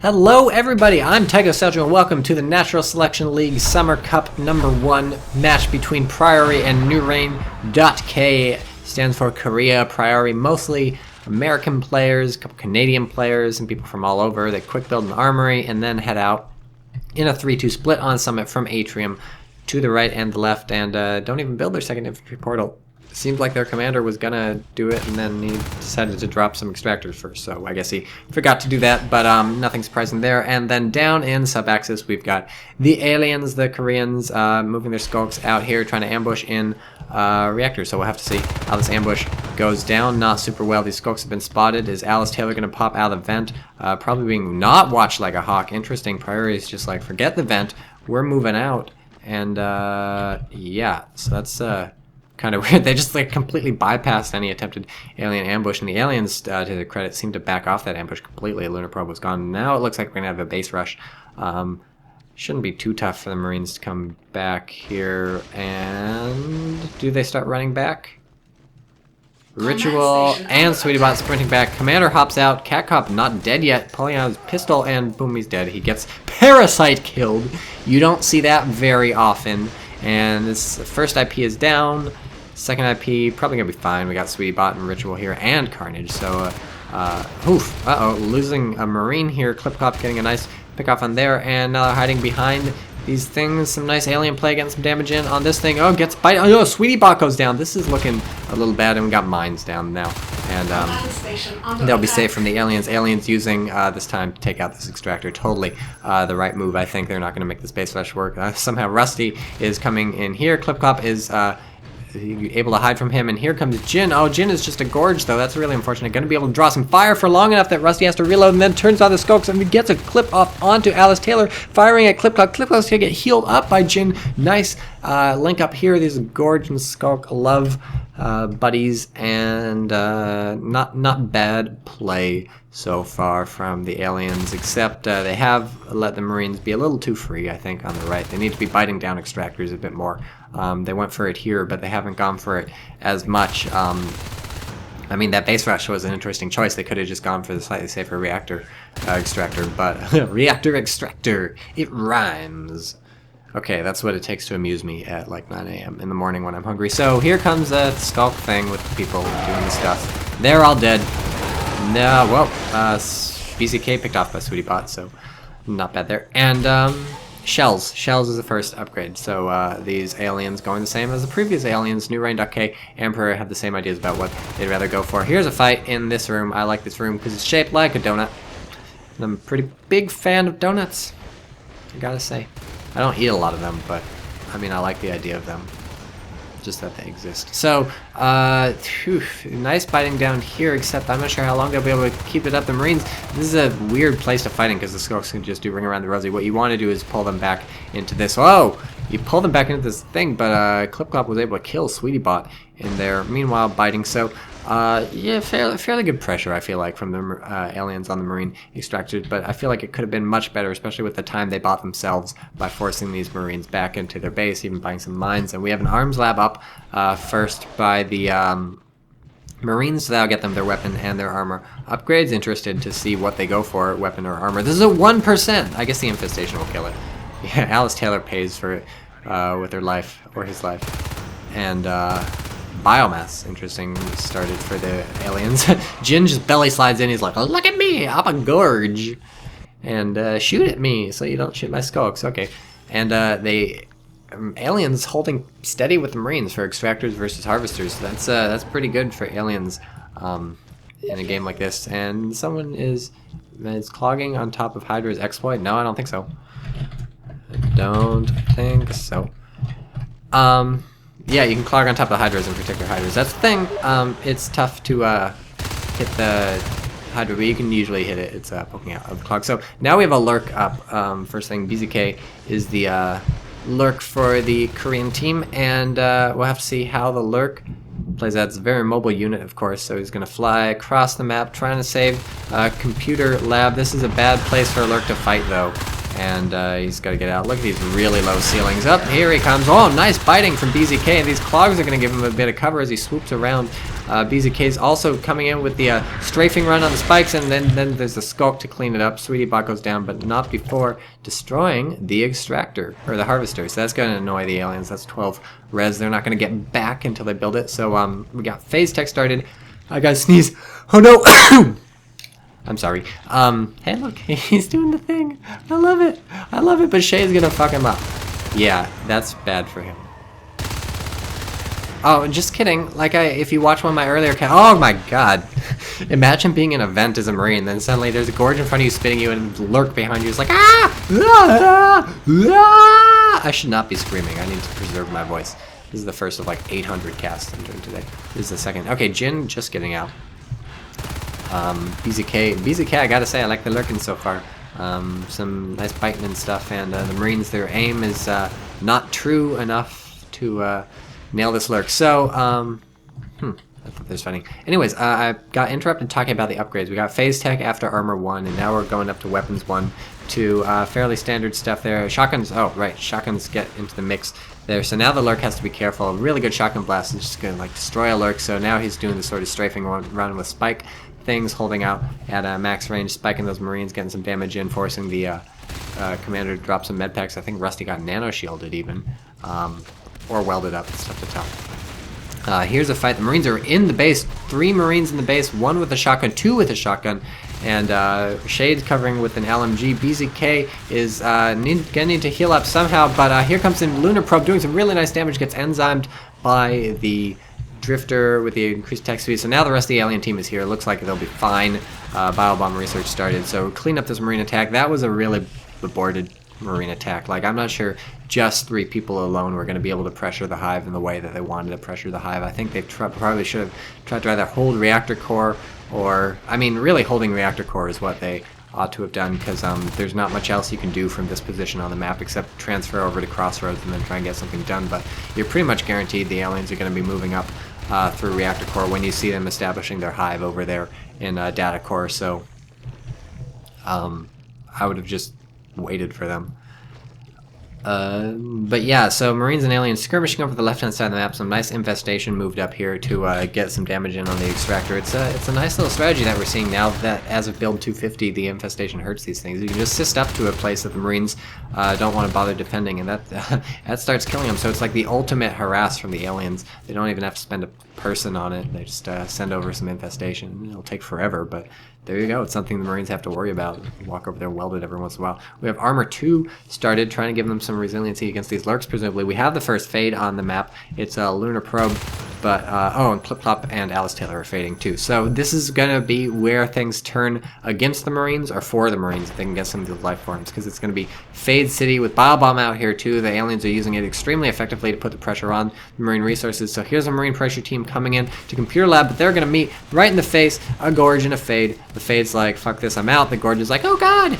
Hello everybody, I'm TychoCelchuuu and welcome to the Natural Selection League Summer Cup #1 match between Priori and nuReign.K. Stands for Korea. Priori, mostly American players, a couple Canadian players, and people from all over. They quick build an armory and then head out in a 3-2 split on Summit from Atrium to the right and the left, and don't even build their second infantry portal. Seems like their commander was gonna do it, and then he decided to drop some extractors first, so I guess he forgot to do that, but nothing surprising there. And then down in sub-axis, we've got the aliens, the Koreans, moving their skulks out here, trying to ambush in reactors, so we'll have to see how this ambush goes down. Not super well. These skulks have been spotted. Is Alice Taylor gonna pop out of the vent? Probably being not watched like a hawk. Interesting. Priori is just like, forget the vent, we're moving out. And yeah, so that's kind of weird. They just like completely bypassed any attempted alien ambush, and the aliens, to their credit, seemed to back off that ambush completely. Lunar probe was gone. Now it looks like we're gonna have a base rush. Shouldn't be too tough for the Marines to come back here. And do they start running back? Ritual and SweetieBot sprinting back. Commander hops out. Cat Cop not dead yet, pulling out his pistol, and boom, he's dead. He gets Parasite killed. You don't see that very often. And this first IP is down. Second IP probably gonna be fine. We got SweetieBot and Ritual here and Carnage. So, losing a Marine here. Clip Clop getting a nice pick off on there, and now they're hiding behind these things. Some nice alien play, getting some damage in on this thing. Oh, gets bite. Oh no, SweetieBot goes down. This is looking a little bad, and we got mines down now. And they'll be safe from the aliens. Aliens using this time to take out this extractor. Totally the right move. I think they're not going to make this base rush work. Somehow Rusty is coming in here. Clip Clop is able to hide from him, and here comes Jin. Oh, Jin is just a gorge, though. That's really unfortunate. Going to be able to draw some fire for long enough that Rusty has to reload, and then turns on the skulks and gets a clip off onto Alice Taylor, firing at Clip Clop. Clip Clop's going to get healed up by Jin. Nice link up here. These gorge and skulk love buddies, and not bad play so far from the aliens, except they have let the Marines be a little too free, I think, on the right. They need to be biting down extractors a bit more. They went for it here, but they haven't gone for it as much. I mean, that base rush was an interesting choice. They could have just gone for the slightly safer reactor extractor, but reactor extractor, it rhymes. Okay, that's what it takes to amuse me at like 9 a.m. in the morning when I'm hungry. So here comes the skulk thing with the people doing the stuff. They're all dead. No, well, BCK picked off by SweetieBot, so not bad there. And Shells. Shells is the first upgrade. So these aliens going the same as the previous aliens. nuReign.K and Priori have the same ideas about what they'd rather go for. Here's a fight in this room. I like this room because it's shaped like a donut. And I'm a pretty big fan of donuts, I gotta say. I don't eat a lot of them, but I mean, I like the idea of them. Just that they exist. So, nice biting down here, except I'm not sure how long they'll be able to keep it up. The Marines, this is a weird place to fight in because the skulks can just do ring around the rosy. What you want to do is pull them back into this. Whoa! You pull them back into this thing, but Clip Clop was able to kill SweetieBot in there. Meanwhile, biting. So, yeah, fairly good pressure, I feel like, from the aliens on the Marine extractors, but I feel like it could have been much better, especially with the time they bought themselves by forcing these Marines back into their base, even buying some mines. And we have an arms lab up first by the Marines, so that'll get them their weapon and their armor upgrades. Interested to see what they go for, weapon or armor. This is a 1%! I guess the infestation will kill it. Yeah, Alice Taylor pays for it with her life, or his life. And, biomass, interesting, started for the aliens. Jin just belly slides in, he's like, oh, look at me, I'm a gorge. And shoot at me, so you don't shoot my skulks. Okay. And aliens holding steady with the Marines for extractors versus harvesters. That's pretty good for aliens in a game like this. And someone is clogging on top of Hydra's exploit. No, I don't think so. I don't think so. Yeah, you can clog on top of the Hydras and protect your Hydras. That's the thing. It's tough to hit the Hydra, but you can usually hit it. It's poking out of the clog. So now we have a lurk up. First thing, BZK is the lurk for the Korean team, and we'll have to see how the lurk plays out. It's a very mobile unit, of course, so he's going to fly across the map, trying to save computer lab. This is a bad place for a lurk to fight, though. And he's got to get out. Look at these really low ceilings. Up here he comes. Oh, nice biting from BZK. These clogs are going to give him a bit of cover as he swoops around BZK's also coming in with the strafing run on the spikes, and then there's the skulk to clean it up. Sweetie Bot goes down, but not before destroying the extractor, or the harvester. So that's going to annoy the aliens. That's 12 res. They're not going to get back until they build it. So we got phase tech started. I gotta sneeze. Oh no! I'm sorry. Hey look, he's doing the thing. I love it. I love it, but Shay's gonna fuck him up. Yeah, that's bad for him. Oh, just kidding. Like, if you watch one of my earlier oh my god. Imagine being in a vent as a Marine, then suddenly there's a gorge in front of you spitting you, and a lurk behind you is like, ah! Ah! Ah! I should not be screaming. I need to preserve my voice. This is the first of like 800 casts I'm doing today. This is the second. Okay, Jin just getting out. BZK, I gotta say, I like the lurking so far. Some nice biting and stuff, and the Marines, their aim is not true enough to nail this lurk. So, I thought this was funny. Anyways, I got interrupted talking about the upgrades. We got phase tech after armor 1, and now we're going up to weapons 1 to fairly standard stuff there. Shotguns, oh right, shotguns get into the mix there. So now the lurk has to be careful. A really good shotgun blast is just gonna like destroy a lurk. So now he's doing the sort of strafing run with spike things, holding out at max range, spiking those Marines, getting some damage in, forcing the commander to drop some med packs. I think Rusty got nano shielded even, or welded up. It's tough to tell. Here's a fight. The Marines are in the base. 3 Marines in the base, 1 with a shotgun, 2 with a shotgun, and Shade's covering with an LMG. BZK is gonna need to heal up somehow, but here comes in Lunar Probe, doing some really nice damage, gets enzymed by the Drifter with the increased tech speed. So now the rest of the alien team is here. It looks like they'll be fine. Biobomb research started. So clean up this Marine attack. That was a really aborted Marine attack. Like, I'm not sure just 3 people alone were going to be able to pressure the hive in the way that they wanted to pressure the hive. I think they probably should have tried to either hold reactor core, or, I mean, really holding reactor core is what they ought to have done, because there's not much else you can do from this position on the map except transfer over to Crossroads and then try and get something done. But you're pretty much guaranteed the aliens are going to be moving up through reactor core when you see them establishing their hive over there in data core. So I would have just waited for them. But yeah, so Marines and aliens skirmishing over the left-hand side of the map. Some nice infestation moved up here to get some damage in on the extractor. It's a nice little strategy that we're seeing now that as of build 250, the infestation hurts these things. You can just assist up to a place that the Marines don't want to bother defending, and that starts killing them. So it's like the ultimate harass from the aliens. They don't even have to spend a person on it. They just send over some infestation. It'll take forever, but there you go. It's something the Marines have to worry about. Walk over there, weld it every once in a while. We have Armor 2 started, trying to give them some resiliency against these lurks, presumably. We have the first fade on the map. It's a Lunar Probe, but, oh, and Clip Clop and Alice Taylor are fading too. So this is going to be where things turn against the Marines, or for the Marines, if they can get some of the life forms, because it's going to be Fade City with Biobomb out here too. The aliens are using it extremely effectively to put the pressure on the Marine resources. So here's a Marine pressure team coming in to Computer Lab, but they're going to meet right in the face, a Gorge and a Fade. The Fade's like, fuck this, I'm out. The Gorge is like, oh god,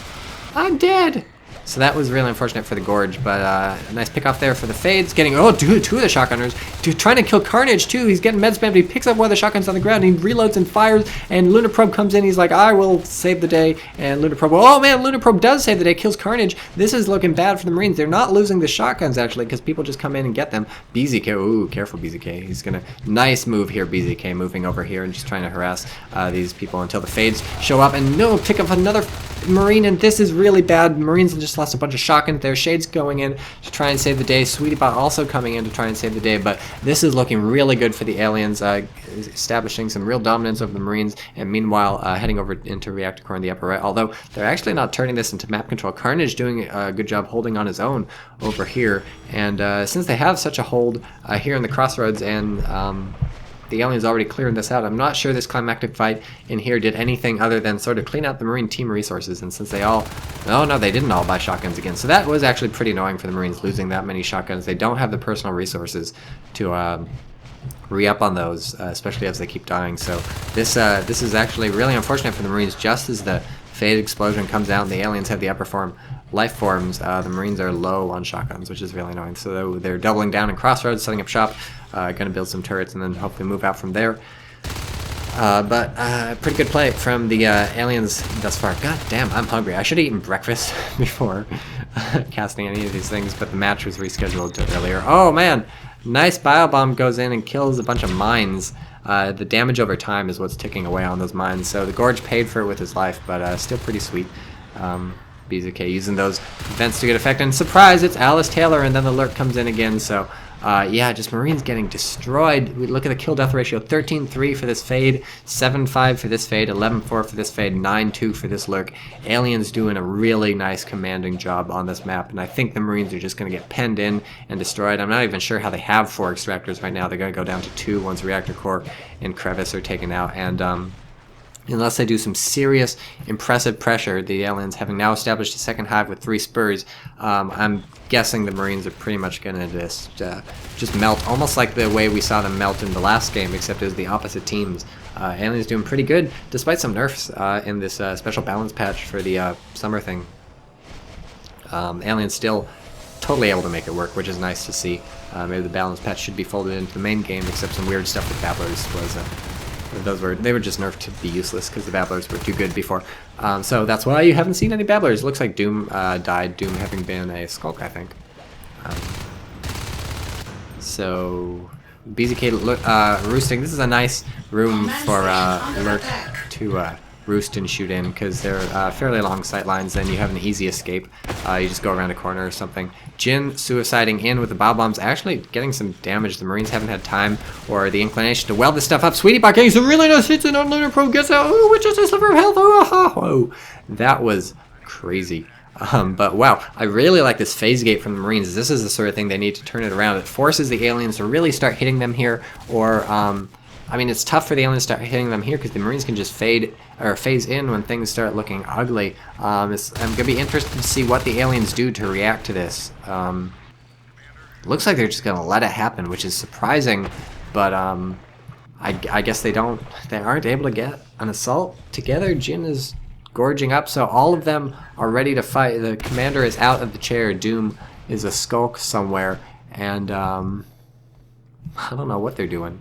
I'm dead. So that was really unfortunate for the Gorge, but a nice pick off there for the Fades. Getting, oh, dude, 2 of the shotgunners. Dude, trying to kill Carnage, too. He's getting med spammed, but he picks up one of the shotguns on the ground, and he reloads and fires, and Lunar Probe comes in. He's like, I will save the day, and Lunar Probe, oh, man, Lunar Probe does save the day, kills Carnage. This is looking bad for the Marines. They're not losing the shotguns, actually, because people just come in and get them. BZK, ooh, careful, BZK. He's going to, nice move here, BZK, moving over here and just trying to harass these people until the Fades show up, and no, pick up another Marine, and this is really bad. Marines just lost a bunch of shotguns there. Shade's going in to try and save the day. Sweetie Bot also coming in to try and save the day, but this is looking really good for the aliens, establishing some real dominance over the Marines, and meanwhile heading over into reactor core in the upper right, although they're actually not turning this into map control. Carnage doing a good job holding on his own over here, and since they have such a hold here in the Crossroads, and the aliens already cleared this out, I'm not sure this climactic fight in here did anything other than sort of clean out the Marine team resources, and since they all, oh no, they didn't all buy shotguns again, so that was actually pretty annoying for the Marines, losing that many shotguns. They don't have the personal resources to re-up on those, especially as they keep dying, so this is actually really unfortunate for the Marines. Just as the Fade explosion comes out and the aliens have the upper form life forms, the Marines are low on shotguns, which is really annoying. So they're doubling down in Crossroads, setting up shop, gonna build some turrets and then hopefully move out from there. But pretty good play from the aliens thus far. God damn, I'm hungry. I should have eaten breakfast before casting any of these things, but the match was rescheduled to earlier. Oh man, nice biobomb goes in and kills a bunch of mines. The damage over time is what's ticking away on those mines. So the Gorge paid for it with his life, but still pretty sweet. BZK using those vents to get effect, and surprise, it's Alice Taylor, and then the lurk comes in again. So yeah, just Marines getting destroyed. We look at the kill death ratio: 13-3 for this fade, 7-5 for this fade, 11-4 for this fade, 9-2 for this lurk. Aliens doing a really nice commanding job on this map, and I think the Marines are just going to get penned in and destroyed. I'm not even sure how they have 4 extractors right now. They're going to go down to 2 once reactor core and crevice are taken out, and unless they do some serious, impressive pressure, the aliens having now established a second hive with 3 spurs, I'm guessing the Marines are pretty much going to just melt, almost like the way we saw them melt in the last game, except it was the opposite teams. Aliens doing pretty good, despite some nerfs in this special balance patch for the summer thing. Aliens still totally able to make it work, which is nice to see. Maybe the balance patch should be folded into the main game, except some weird stuff with Babblers was... they were just nerfed to be useless because the Babblers were too good before. So that's why you haven't seen any Babblers. Looks like Doom died, Doom having been a Skulk, I think. So BZK roosting. This is a nice room for Lurk to roost and shoot in, because they're fairly long sight lines, and you have an easy escape. You just go around a corner or something. Jin suiciding in with the bow bombs, actually getting some damage. The Marines haven't had time or the inclination to weld this stuff up. Sweetie Bot getting some really nice hits in on Lunar Probe, gets out, ooh, with just a sliver of health. Oh, that was crazy. But wow, I really like this phase gate from the Marines. This is the sort of thing they need to turn it around. It forces the aliens to really start hitting them here, or I mean, it's tough for the aliens to start hitting them here because the Marines can just phase in when things start looking ugly. I'm going to be interested to see what the aliens do to react to this. Looks like they're just going to let it happen, which is surprising, but I guess they aren't able to get an assault together. Jin is gorging up, so all of them are ready to fight. The commander is out of the chair. Doom is a skulk somewhere, and I don't know what they're doing.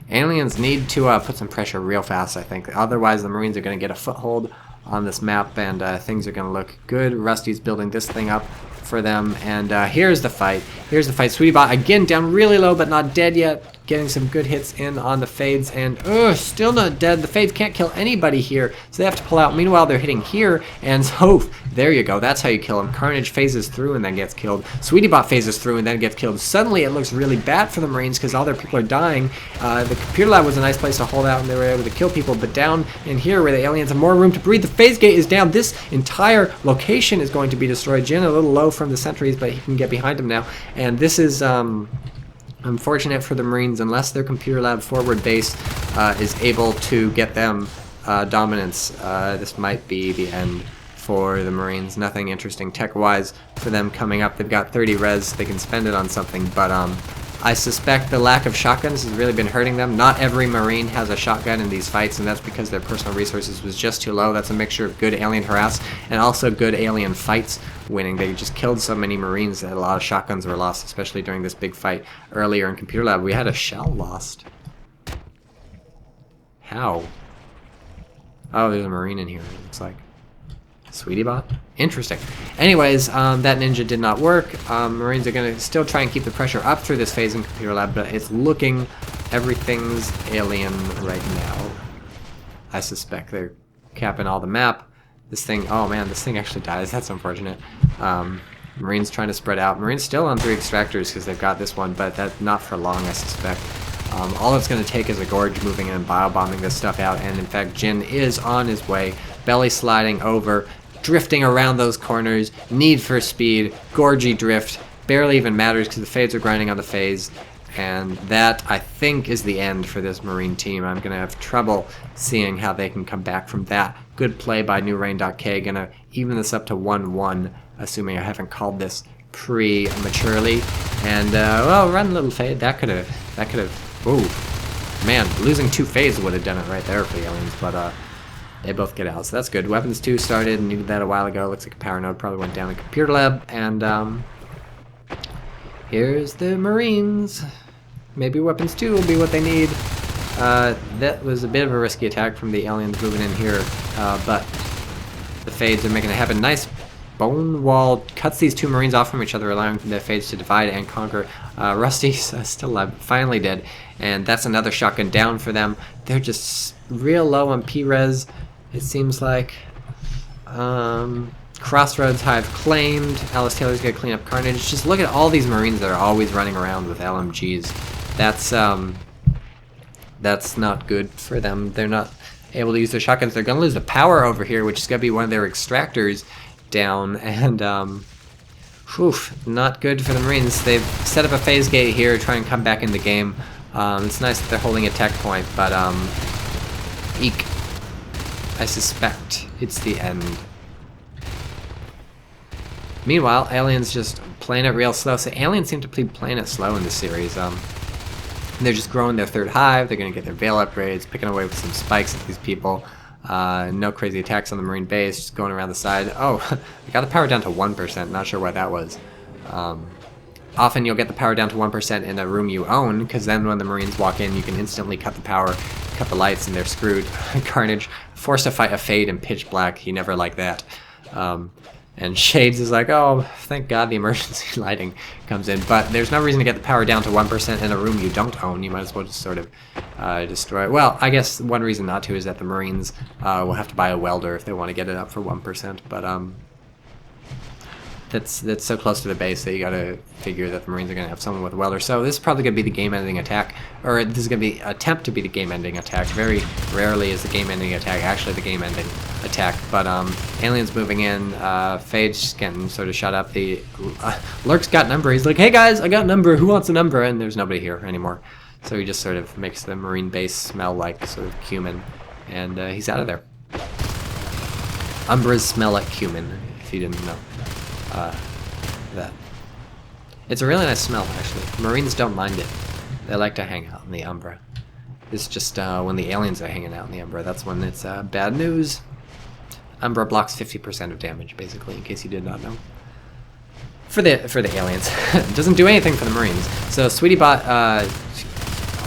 Aliens need to put some pressure real fast, I think. Otherwise, the Marines are going to get a foothold on this map, and things are going to look good. Rusty's building this thing up for them, and here's the fight. Here's the fight. Sweetie Bot, again, down really low, but not dead yet. Getting some good hits in on the fades, and still not dead. The fades can't kill anybody here, so they have to pull out. Meanwhile, they're hitting here, and so there you go. That's how you kill them. Carnage phases through and then gets killed. Sweetie Bot phases through and then gets killed. Suddenly, it looks really bad for the Marines because all their people are dying. The computer lab was a nice place to hold out, and they were able to kill people, but down in here where the aliens have more room to breathe, the phase gate is down. This entire location is going to be destroyed. Jin a little low from the sentries, but he can get behind him now, and this is unfortunate for the Marines. Unless their computer lab forward base is able to get them dominance, this might be the end for the Marines. Nothing interesting tech-wise for them coming up. They've got 30 res. They can spend it on something, but I suspect the lack of shotguns has really been hurting them. Not every Marine has a shotgun in these fights, and that's because their personal resources was just too low. That's a mixture of good alien harass and also good alien fights winning. They just killed so many Marines that a lot of shotguns were lost, especially during this big fight earlier in computer lab. We had a shell lost. How? Oh, there's a Marine in here, it looks like. Sweetie Bot? Interesting. Anyways, that ninja did not work. Marines are going to still try and keep the pressure up through this phase in computer lab, but it's looking everything's alien right now. I suspect they're capping all the map. This thing, oh man, this thing actually dies. That's unfortunate. Marines trying to spread out. Marines still on 3 extractors because they've got this one, but that's not for long, I suspect. All it's going to take is a Gorge moving in and bio-bombing this stuff out, and in fact, Jin is on his way, belly sliding over, drifting around those corners, need for speed, Gorgy drift, barely even matters because the fades are grinding on the phase, and that, I think, is the end for this Marine team. I'm going to have trouble seeing how they can come back from that. Good play by nuReign.K, going to even this up to 1-1, assuming I haven't called this prematurely, and, well, run little fade, that could have, ooh, man, losing 2 phase would have done it right there for the aliens, but, they both get out, so that's good. Weapons 2 started and needed that a while ago. Looks like a power node probably went down in computer lab, and here's the Marines. Maybe weapons 2 will be what they need. That was a bit of a risky attack from the aliens moving in here, but the fades are making it happen. Nice bone wall cuts these two Marines off from each other, allowing the Fades to divide and conquer. Rusty's still alive, finally dead, and that's another shotgun down for them. They're just real low on P-res, it seems like. Crossroads Hive claimed. Alice Taylor's gonna clean up carnage. Just look at all these Marines that are always running around with LMGs. That's not good for them. They're not able to use their shotguns. They're gonna lose the power over here, which is gonna be one of their extractors down, and not good for the Marines. They've set up a phase gate here, try and come back in the game. It's nice that they're holding a tech point, but eek. I suspect it's the end. Meanwhile, Aliens just playing it real slow. So Aliens seem to be playing it slow in this series. They're just growing their third hive. They're going to get their Veil upgrades, picking away with some spikes at these people. No crazy attacks on the Marine base, just going around the side. Oh, I got the power down to 1%. Not sure why that was. Often you'll get the power down to 1% in a room you own, because then when the Marines walk in, you can instantly cut the power, cut the lights, and they're screwed. Carnage, forced to fight a Fade in pitch black. He never liked that. And Shades is like, oh, thank God the emergency lighting comes in. But there's no reason to get the power down to 1% in a room you don't own. You might as well just sort of destroy it. Well, I guess one reason not to is that the Marines will have to buy a welder if they want to get it up for 1%. But that's so close to the base that you gotta figure that the Marines are gonna have someone with a welder. So this is probably gonna be the game-ending attack, or this is gonna be attempt to be the game-ending attack. Very rarely is the game-ending attack actually the game-ending attack. But Aliens moving in, Fade's just getting sort of shut up. The Lurk's got number. He's like, hey guys, I got number. Who wants a number? And there's nobody here anymore. So he just sort of makes the Marine base smell like sort of cumin, and he's out of there. Umbras smell like cumin, if you didn't know. That. It's a really nice smell, actually. Marines don't mind it. They like to hang out in the Umbra. It's just when the Aliens are hanging out in the Umbra, that's when it's bad news. Umbra blocks 50% of damage, basically, in case you did not know. For the Aliens. It doesn't do anything for the Marines. So SweetieBot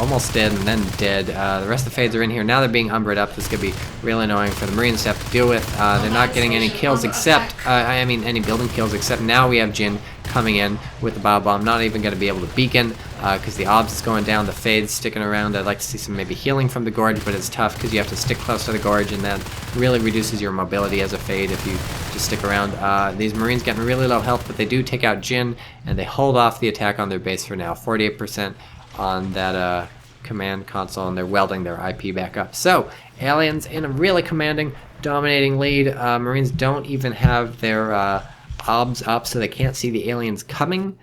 almost dead and then dead. The rest of the Fades are in here. Now they're being Umbra'd up. This is going to be real annoying for the Marines to have to deal with. They're not getting any kills except, I mean any building kills except now we have Jin coming in with the Bio Bomb. Not even going to be able to beacon because the OBS is going down. The Fades sticking around. I'd like to see some maybe healing from the Gorge, but it's tough because you have to stick close to the Gorge and that really reduces your mobility as a Fade if you just stick around. These Marines getting really low health, but they do take out Jin and they hold off the attack on their base for now. 48% on that command console, and they're welding their IP back up. So Aliens in a really commanding, dominating lead. Marines don't even have their OBS up, so they can't see the Aliens coming,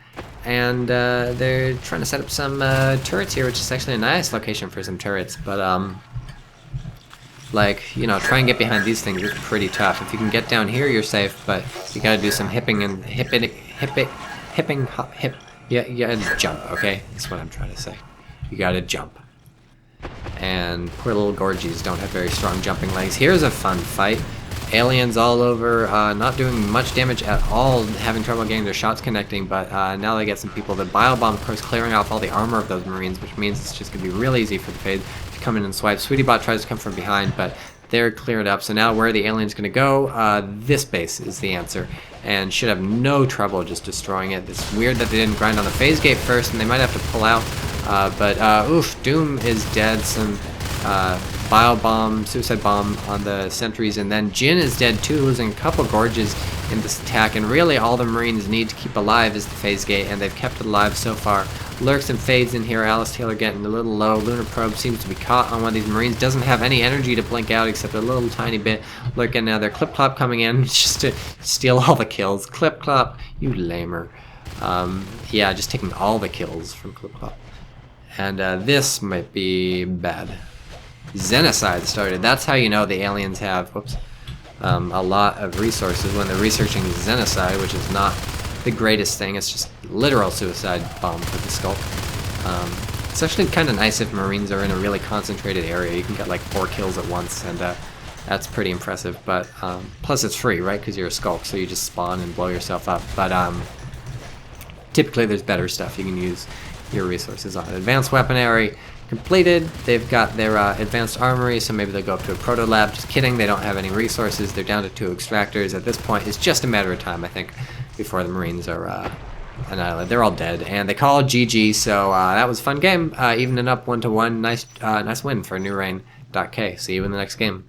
and they're trying to set up some turrets here, which is actually a nice location for some turrets, but like, you know, try and get behind these things is pretty tough. If you can get down here, you're safe, but you gotta do some hipping and yeah, you gotta jump, okay? That's what I'm trying to say. You gotta jump. And poor little Gorgies don't have very strong jumping legs. Here's a fun fight. Aliens all over, not doing much damage at all, having trouble getting their shots connecting, but now they get some people. The Bio Bomb, of course, clearing off all the armor of those Marines, which means it's just gonna be real easy for the Fade to come in and swipe. SweetieBot tries to come from behind, but they're cleared up. So now where are the Aliens gonna go? This base is the answer, and should have no trouble just destroying it. It's weird that they didn't grind on the phase gate first, and they might have to pull out. But oof, Doom is dead. Some Bio Bomb, Suicide Bomb on the sentries, and then Jin is dead too, losing a couple Gorges in this attack. And really all the Marines need to keep alive is the phase gate, and they've kept it alive so far. Lurks and Fades in here. Alice Taylor getting a little low. Lunar Probe seems to be caught on one of these Marines. Doesn't have any energy to blink out except a little tiny bit. Lurking now. Their Clip Clop coming in just to steal all the kills. Clip Clop, you lamer. Yeah, just taking all the kills from Clip Clop. And this might be bad. Xenocide started. That's how you know the Aliens have a lot of resources when they're researching Xenocide, which is not the greatest thing. It's just literal suicide bomb for the Skulk. It's actually kind of nice if Marines are in a really concentrated area. You can get like 4 kills at once, and that's pretty impressive. But plus it's free, right? Because you're a Skulk, so you just spawn and blow yourself up. But typically there's better stuff you can use your resources on. Advanced weaponry completed. They've got their advanced armory, so maybe they'll go up to a proto lab. Just kidding, they don't have any resources. They're down to 2 extractors. At this point, it's just a matter of time, I think, before the Marines are annihilated. They're all dead, and they call GG, so that was a fun game. Evening up 1-1. Nice win for nuReign.K. See you in the next game.